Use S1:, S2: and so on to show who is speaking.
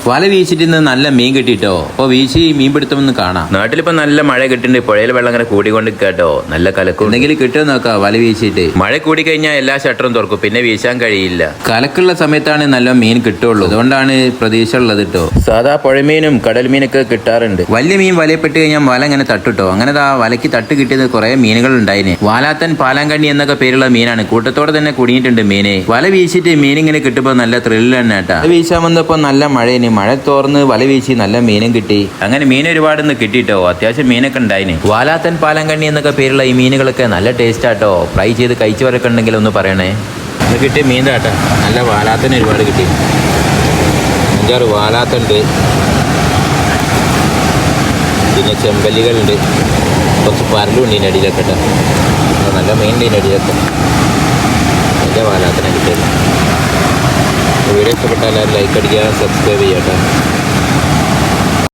S1: വല വീശിട്ട് നല്ല മീൻ കിട്ടിട്ടോ. അപ്പൊ വീശി മീൻ പിടുത്തമൊന്ന് കാണാം.
S2: നാട്ടിലിപ്പോ നല്ല മഴ കിട്ടുന്നുണ്ട്. പുഴയിൽ വെള്ളം അങ്ങനെ കൂടിക്കൊണ്ട് കേട്ടോ. നല്ല കലക്കും.
S1: എന്തെങ്കിലും കിട്ടുമോ നോക്കാം വല വീശിട്ട്.
S2: മഴ കൂടി കഴിഞ്ഞാൽ എല്ലാ ഷട്ടറും തുറക്കും, പിന്നെ വീശാൻ കഴിയില്ല.
S1: കലക്കുള്ള സമയത്താണ് നല്ല മീൻ കിട്ടുള്ളൂ. അതുകൊണ്ടാണ് പ്രതീക്ഷ ഉള്ളത് കേട്ടോ.
S2: സാധാ പുഴമീനും കടൽ മീനൊക്കെ കിട്ടാറുണ്ട്.
S1: വലിയ മീൻ വലയപ്പെട്ട് കഴിഞ്ഞാൽ വല ഇങ്ങനെ തട്ടുട്ടോ. അങ്ങനെ വലയ്ക്ക് തട്ട് കിട്ടിയത് കുറെ മീനുകൾ ഉണ്ടായിന്. വാലാത്തൻ പാലാങ്കണ്ണി എന്നൊക്കെ പേരുള്ള മീനാണ്. കൂട്ടത്തോടെ തന്നെ കുടുങ്ങിയിട്ടുണ്ട് മീന്. വല വീശിട്ട് മീൻ ഇങ്ങനെ കിട്ടുമ്പോ നല്ല ത്രില്ല് തന്നെ കേട്ടാ. വീശാൻ വന്നപ്പോ നല്ല മഴയിന്. മഴ തോർന്ന് വല വീശി നല്ല മീനും കിട്ടി. അങ്ങനെ മീൻ ഒരുപാട് കിട്ടിട്ടോ. അത്യാവശ്യം മീനൊക്കെ ഉണ്ടായിന്. വാലാത്തൻ പാലാങ്കണ്ണി എന്നൊക്കെ പേരുള്ള ഈ മീനുകളൊക്കെ നല്ല ടേസ്റ്റ് ആട്ടോ. ഫ്രൈ ചെയ്ത് കഴിച്ചവരൊക്കെ ഉണ്ടെങ്കിൽ ഒന്ന് പറയണേ.
S2: ഇത് കിട്ടിയ മീൻ താട്ടാ. നല്ല വാലാത്തൻ ഒരുപാട് കിട്ടി. 5-6 വാലാത്തുണ്ട്, പിന്നെ ചെമ്പല്ലികളുണ്ട്, കുറച്ച് പരലുണ്ട് ഇതിൻ്റെ അടിയിലൊക്കെ കേട്ടോ. നല്ല മീൻ ഉണ്ട് ഇതിൻ്റെ അടിയിലൊക്കെ. നല്ല വാലാത്തനെ കിട്ടിയത്. വീഡിയോ ഇഷ്ടപ്പെട്ടാൽ എല്ലാവരും ലൈക്ക് അടിക്കുക, സബ്സ്ക്രൈബ് ചെയ്യാം കേട്ടോ.